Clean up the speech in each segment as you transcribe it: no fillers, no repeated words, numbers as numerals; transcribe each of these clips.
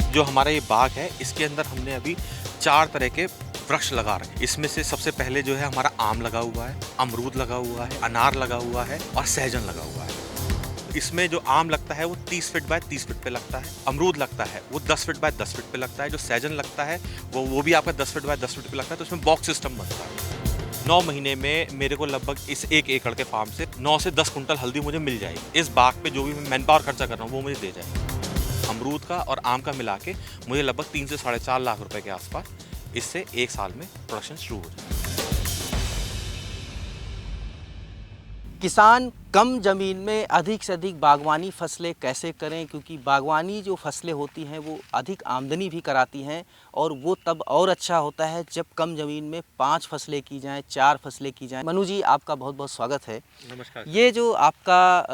जो हमारा ये बाग है इसके अंदर हमने अभी 4 तरह के वृक्ष लगा रखे। इसमें से सबसे पहले जो है हमारा आम लगा हुआ है, अमरूद लगा हुआ है, अनार लगा हुआ है और सहजन लगा हुआ है। इसमें जो आम लगता है वो 30 फीट बाय 30 फीट पे लगता है, अमरूद लगता है वो 10 फीट बाय 10 फीट पे लगता है, जो सहजन लगता है वो भी आपका 10 फीट बाय 10 फीट पे लगता है। तो इसमें बॉक्स सिस्टम बनता है। 9 महीने में मेरे को लगभग इस 1 एकड़ के फार्म से 9 से 10 कुंटल हल्दी मुझे मिल जाएगी। इस बाग पे जो भी मैं मैन पावर खर्चा कर रहा हूँ वो मुझे दे जाएगी। अमरूद का और आम का मिला के मुझे लगभग 3 से 4.5 लाख रुपए के आसपास इससे 1 साल में प्रोडक्शन शुरू हो जाए। किसान कम ज़मीन में अधिक से अधिक बागवानी फसलें कैसे करें, क्योंकि बागवानी जो फसलें होती हैं वो अधिक आमदनी भी कराती हैं और वो तब और अच्छा होता है जब कम ज़मीन में 5 फसलें की जाएं, 4 फसलें की जाएं। मनु जी, आपका बहुत बहुत स्वागत है। नमस्कार। ये जो आपका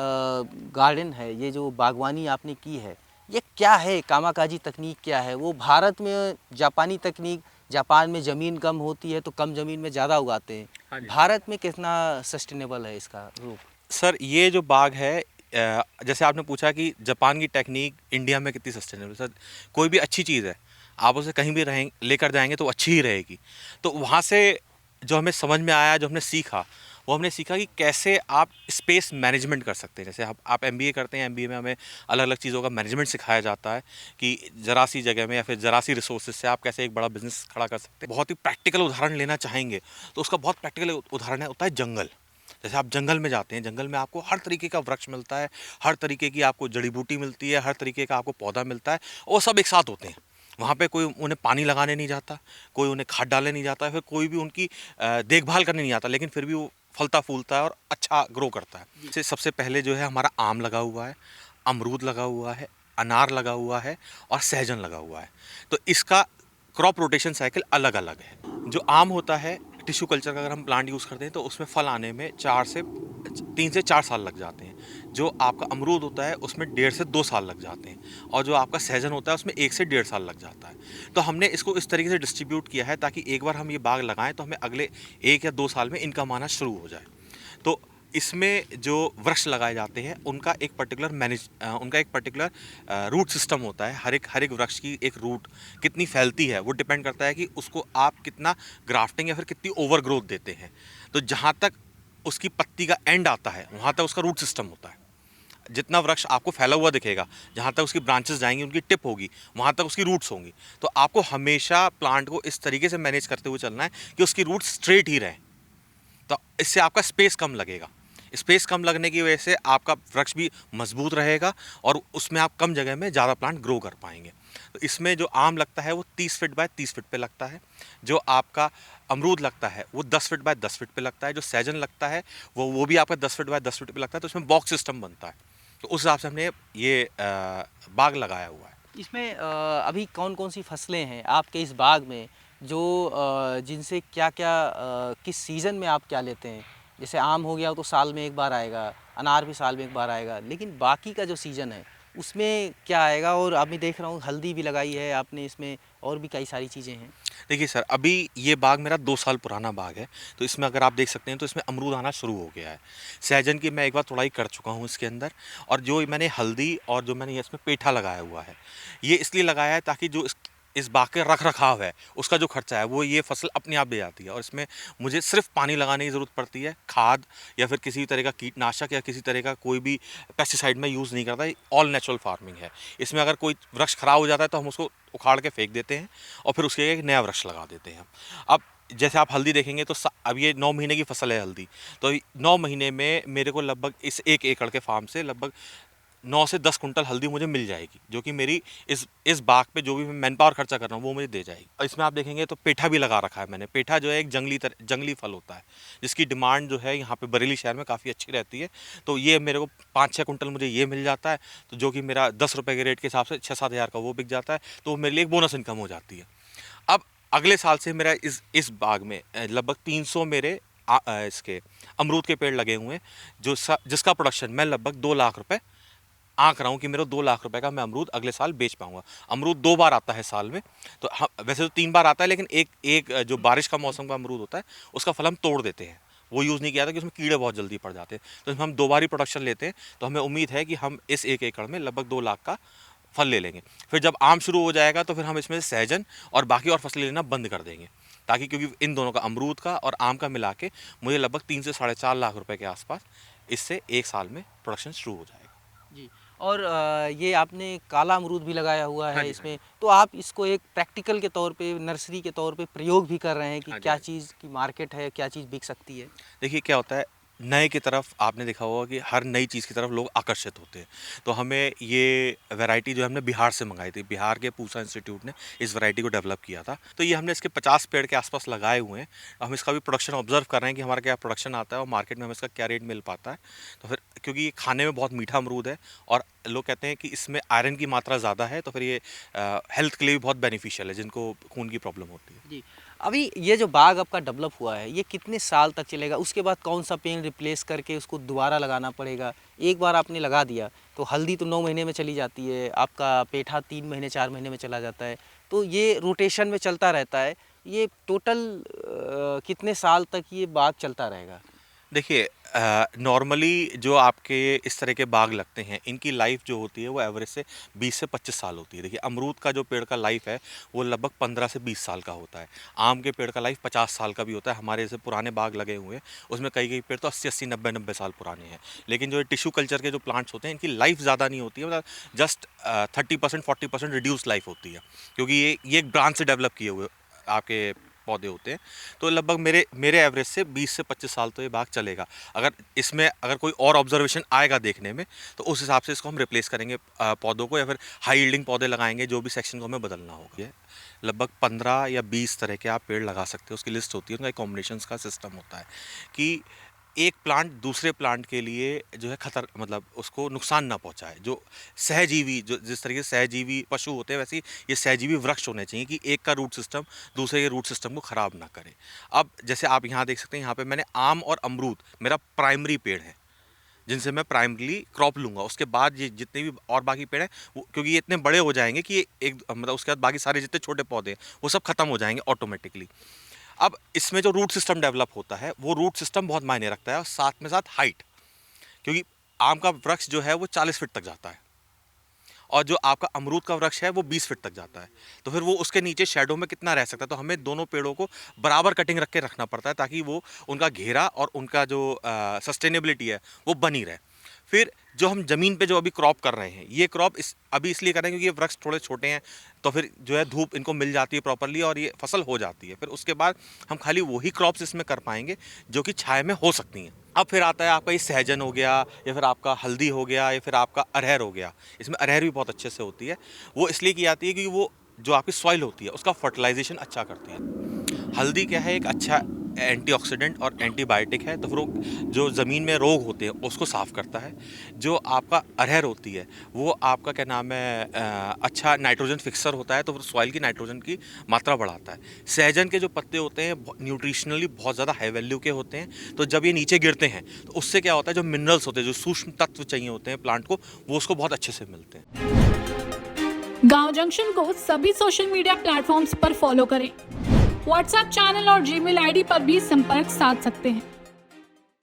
गार्डन है, ये जो बागवानी आपने की है, ये क्या है? कामाकाजी तकनीक क्या है? वो भारत में जापानी तकनीक, जापान में ज़मीन कम होती है तो कम ज़मीन में ज़्यादा उगाते हैं। हाँ जी। भारत में कितना सस्टेनेबल है इसका रूप? सर ये जो बाग है जैसे आपने पूछा कि जापान की टेक्निक इंडिया में कितनी सस्टेनेबल। सर कोई भी अच्छी चीज़ है, आप उसे कहीं भी रहें लेकर जाएंगे तो अच्छी ही रहेगी। तो वहाँ से जो हमें समझ में आया, जो हमने सीखा, वो हमने सीखा कि कैसे आप स्पेस मैनेजमेंट कर सकते हैं। जैसे आप एमबीए करते हैं, एमबीए में हमें अलग अलग चीज़ों का मैनेजमेंट सिखाया जाता है कि ज़रा सी जगह में या फिर ज़रा सी रिसोर्सेज से आप कैसे एक बड़ा बिजनेस खड़ा कर सकते हैं। बहुत ही प्रैक्टिकल उदाहरण लेना चाहेंगे तो उसका बहुत प्रैक्टिकल उदाहरण होता है जंगल। जैसे आप जंगल में जाते हैं, जंगल में आपको हर तरीके का वृक्ष मिलता है, हर तरीके की आपको जड़ी बूटी मिलती है, हर तरीके का आपको पौधा मिलता है और सब एक साथ होते हैं। वहाँ पे कोई उन्हें पानी लगाने नहीं जाता, कोई उन्हें खाद डालने नहीं जाता, फिर कोई भी उनकी देखभाल करने नहीं आता, लेकिन फिर भी वो फलता फूलता है और अच्छा ग्रो करता है। जैसे सबसे पहले जो है हमारा आम लगा हुआ है, अमरूद लगा हुआ है, अनार लगा हुआ है और सहजन लगा हुआ है। तो इसका क्रॉप रोटेशन साइकिल अलग अलग है। जो आम होता है, टिश्यू कल्चर का अगर हम प्लांट यूज़ करते हैं तो उसमें फल आने में 3 से 4 साल लग जाते हैं। जो आपका अमरूद होता है उसमें 1.5 से 2 साल लग जाते हैं और जो आपका सहजन होता है उसमें 1 से 1.5 साल लग जाता है। तो हमने इसको इस तरीके से डिस्ट्रीब्यूट किया है ताकि एक बार हम ये बाग लगाएं तो हमें अगले 1 या 2 साल में इनकम आना शुरू हो जाए। तो इसमें जो वृक्ष लगाए जाते हैं उनका एक पर्टिकुलर रूट सिस्टम होता है। हर एक वृक्ष की एक रूट कितनी फैलती है वो डिपेंड करता है कि उसको आप कितना ग्राफ्टिंग या फिर कितनी ओवर ग्रोथ देते हैं। तो जहाँ तक उसकी पत्ती का एंड आता है वहाँ तक उसका रूट सिस्टम होता है। जितना वृक्ष आपको फैला हुआ दिखेगा, जहाँ तक उसकी ब्रांचेस जाएंगी, उनकी टिप होगी, वहाँ तक उसकी रूट्स होंगी। तो आपको हमेशा प्लांट को इस तरीके से मैनेज करते हुए चलना है कि उसकी रूट्स स्ट्रेट ही रहें। तो इससे आपका स्पेस कम लगेगा। स्पेस कम लगने की वजह से आपका वृक्ष भी मजबूत रहेगा और उसमें आप कम जगह में ज़्यादा प्लांट ग्रो कर पाएंगे। तो इसमें जो आम लगता है वो 30 फीट बाय 30 फीट पे लगता है, जो आपका अमरूद लगता है वो 10 फीट बाय 10 फीट पे लगता है, जो सहजन लगता है वो भी आपका 10 फीट बाय 10 फीट पे लगता है। तो इसमें बॉक्स सिस्टम बनता है। तो उस हिसाब से हमने ये बाग लगाया हुआ है। इसमें अभी कौन कौन सी फसलें हैं आपके इस बाग में, जो जिनसे क्या क्या किस सीज़न में आप क्या लेते हैं? जैसे आम हो गया तो साल में एक बार आएगा, अनार भी साल में एक बार आएगा, लेकिन बाकी का जो सीज़न है उसमें क्या आएगा? और अभी देख रहा हूँ हल्दी भी लगाई है आपने इसमें, और भी कई सारी चीज़ें हैं। देखिए सर, अभी ये बाग मेरा 2 साल पुराना बाग है। तो इसमें अगर आप देख सकते हैं तो इसमें अमरूद आना शुरू हो गया है। सहजन की मैं एक बार तुड़ाई कर चुका हूँ इसके अंदर, और जो मैंने हल्दी और जो मैंने इसमें पेठा लगाया हुआ है, ये इसलिए लगाया है ताकि जो इस बाग के रख रखाव है उसका जो खर्चा है वो ये फसल अपने आप दे जाती है। और इसमें मुझे सिर्फ पानी लगाने की ज़रूरत पड़ती है, खाद या फिर किसी तरह का कीटनाशक या किसी तरह का कोई भी पेस्टिसाइड में यूज़ नहीं करता। ऑल नेचुरल फार्मिंग है। इसमें अगर कोई वृक्ष खराब हो जाता है तो हम उसको उखाड़ के फेंक देते हैं और फिर उसके एक नया वृक्ष लगा देते हैं। अब जैसे आप हल्दी देखेंगे तो अब ये 9 महीने की फसल है हल्दी। तो 9 महीने में मेरे को लगभग इस 1 एकड़ के फार्म से लगभग 9 से 10 कुंटल हल्दी मुझे मिल जाएगी, जो कि मेरी इस बाग पे जो भी मैं मैन पावर खर्चा कर रहा हूँ वो मुझे दे जाएगी। और इसमें आप देखेंगे तो पेठा भी लगा रखा है मैंने। पेठा जो है एक जंगली फल होता है जिसकी डिमांड जो है यहाँ पे बरेली शहर में काफ़ी अच्छी रहती है। तो ये मेरे को 5-6 कुंटल मुझे ये मिल जाता है, तो जो कि मेरा 10 रुपये के रेट के हिसाब से 6-7 हज़ार का वो बिक जाता है। तो वो मेरे लिए एक बोनस इनकम हो जाती है। अब अगले साल से मेरा इस बाग में लगभग 300 मेरे इसके अमरूद के पेड़ लगे हुए हैं, जिसका प्रोडक्शन मैं लगभग 2 लाख रुपए आंक रहा हूँ कि मेरा 2 लाख रुपए का मैं अमरूद अगले साल बेच पाऊंगा। अमरूद 2 बार आता है साल में। तो वैसे तो 3 बार आता है, लेकिन एक जो बारिश का मौसम का अमरूद होता है उसका फल हम तोड़ देते हैं। वो यूज़ नहीं किया था कि उसमें कीड़े बहुत जल्दी पड़ जाते हैं। तो हम 2 बार ही प्रोडक्शन लेते हैं। तो हमें उम्मीद है कि हम इस 1 एकड़ में लगभग 2 लाख का फल ले लेंगे। फिर जब आम शुरू हो जाएगा तो फिर हम इसमें से सहजन और बाकी और फसलें लेना बंद कर देंगे, ताकि क्योंकि इन दोनों का, अमरूद का और आम का मिला के मुझे लगभग 3 से 4.5 लाख रुपए के आसपास इससे एक साल में प्रोडक्शन शुरू हो जाएगा। जी। और ये आपने काला अमरूद भी लगाया हुआ हाँ है जी, हाँ इसमें, तो आप इसको एक प्रैक्टिकल के तौर पे, नर्सरी के तौर पे प्रयोग भी कर रहे हैं कि हाँ जी, क्या हाँ जी। चीज़ की मार्केट है, क्या चीज़ बिक सकती है? देखिए क्या होता है, नए की तरफ आपने देखा होगा कि हर नई चीज़ की तरफ लोग आकर्षित होते हैं। तो हमें ये वैरायटी जो है हमने बिहार से मंगाई थी। बिहार के पूसा इंस्टीट्यूट ने इस वैरायटी को डेवलप किया था। तो ये हमने इसके 50 पेड़ के आसपास लगाए हुए हैं। हम इसका भी प्रोडक्शन ऑब्जर्व कर रहे हैं कि हमारा क्या प्रोडक्शन आता है और मार्केट में हमें इसका क्या रेट मिल पाता है। तो फिर क्योंकि ये खाने में बहुत मीठा अमरूद है और लोग कहते हैं कि इसमें आयरन की मात्रा ज़्यादा है, तो फिर ये हेल्थ के लिए भी बहुत बेनिफिशियल है जिनको खून की प्रॉब्लम होती है। जी। अभी ये जो बाग आपका डेवलप हुआ है, ये कितने साल तक चलेगा? उसके बाद कौन सा पेड़ रिप्लेस करके उसको दोबारा लगाना पड़ेगा? एक बार आपने लगा दिया, तो हल्दी तो 9 महीने में चली जाती है, आपका पेठा 3 महीने 4 महीने में चला जाता है। तो ये रोटेशन में चलता रहता है। ये टोटल कितने साल तक ये बाग चलता रहेगा? देखिए नॉर्मली जो आपके इस तरह के बाग लगते हैं, इनकी लाइफ जो होती है वो एवरेज से 20 से 25 साल होती है। देखिए अमरूद का जो पेड़ का लाइफ है वो लगभग 15 से 20 साल का होता है। आम के पेड़ का लाइफ 50 साल का भी होता है। हमारे जैसे पुराने बाग लगे हुए हैं उसमें कई कई पेड़ तो 80-80, 90-90 साल पुराने हैं। लेकिन जो टिश्यू कल्चर के जो प्लांट्स होते हैं इनकी लाइफ ज़्यादा नहीं होती है, मतलब जस्ट 30% 40% रिड्यूस लाइफ होती है, क्योंकि ये एक ब्रांच से डेवलप किए हुए आपके पौधे होते हैं। तो लगभग मेरे मेरे एवरेज से 20 से 25 साल तो ये बाग चलेगा। अगर इसमें अगर कोई और ऑब्जर्वेशन आएगा देखने में तो उस हिसाब से इसको हम रिप्लेस करेंगे पौधों को, या फिर हाई यील्डिंग पौधे लगाएंगे। जो भी सेक्शन को हमें बदलना होगा, ये लगभग 15 या 20 तरह के आप पेड़ लगा सकते हो। उसकी लिस्ट होती है, उनका एक कॉम्बिनेशंस का सिस्टम होता है कि एक प्लांट दूसरे प्लांट के लिए जो है खतर, मतलब उसको नुकसान ना पहुंचाए। जो सहजीवी, जो जिस तरीके से सहजीवी पशु होते हैं वैसे ही ये सहजीवी वृक्ष होने चाहिए कि एक का रूट सिस्टम दूसरे के रूट सिस्टम को ख़राब ना करे। अब जैसे आप यहाँ देख सकते हैं, यहाँ पे मैंने आम और अमरूद मेरा प्राइमरी पेड़ है जिनसे मैं प्राइमरी क्रॉप लूँगा। उसके बाद ये जितने भी और बाकी पेड़ हैं वो, क्योंकि ये इतने बड़े हो जाएंगे कि ये एक, मतलब उसके बाद बाकी सारे जितने छोटे पौधे हैं वो सब खत्म हो जाएंगे ऑटोमेटिकली। अब इसमें जो रूट सिस्टम डेवलप होता है वो रूट सिस्टम बहुत मायने रखता है, और साथ में साथ हाइट, क्योंकि आम का वृक्ष जो है वो 40 फीट तक जाता है और जो आपका अमरूद का वृक्ष है वो 20 फीट तक जाता है। तो फिर वो उसके नीचे शेडो में कितना रह सकता है। तो हमें दोनों पेड़ों को बराबर कटिंग रख के रखना पड़ता है ताकि वो उनका घेरा और उनका जो सस्टेनेबिलिटी है वो बनी रहे। फिर जो हम ज़मीन पे जो अभी क्रॉप कर रहे हैं, ये क्रॉप अभी इसलिए कर रहे हैं क्योंकि ये वृक्ष थोड़े छोटे हैं, तो फिर जो है धूप इनको मिल जाती है प्रॉपरली और ये फसल हो जाती है। फिर उसके बाद हम खाली वही क्रॉप्स इसमें कर पाएंगे जो कि छाया में हो सकती हैं। अब फिर आता है आपका ये सहजन हो गया, या फिर आपका हल्दी हो गया, या फिर आपका अरहर हो गया। इसमें अरहर भी बहुत अच्छे से होती है। वो इसलिए की जाती है क्योंकि वो जो आपकी सॉइल होती है उसका फर्टिलाइजेशन अच्छा करती है। हल्दी क्या है, एक अच्छा एंटीऑक्सीडेंट और एंटीबायोटिक है, तो फिर वो जो ज़मीन में रोग होते हैं उसको साफ़ करता है। जो आपका अरहर होती है वो आपका क्या नाम है, अच्छा नाइट्रोजन फिक्सर होता है, तो फिर सॉइल की नाइट्रोजन की मात्रा बढ़ाता है। सहजन के जो पत्ते होते हैं न्यूट्रिशनली बहुत ज़्यादा हाई वैल्यू के होते हैं, तो जब ये नीचे गिरते हैं तो उससे क्या होता है, जो मिनरल्स होते हैं, जो सूक्ष्म तत्व चाहिए होते हैं प्लांट को, वो उसको बहुत अच्छे से मिलते हैं। गांव जंक्शन को सभी सोशल मीडिया प्लेटफॉर्म्स पर फॉलो करें। व्हाट्सएप चैनल और जीमेल आईडी पर भी संपर्क साध सकते हैं।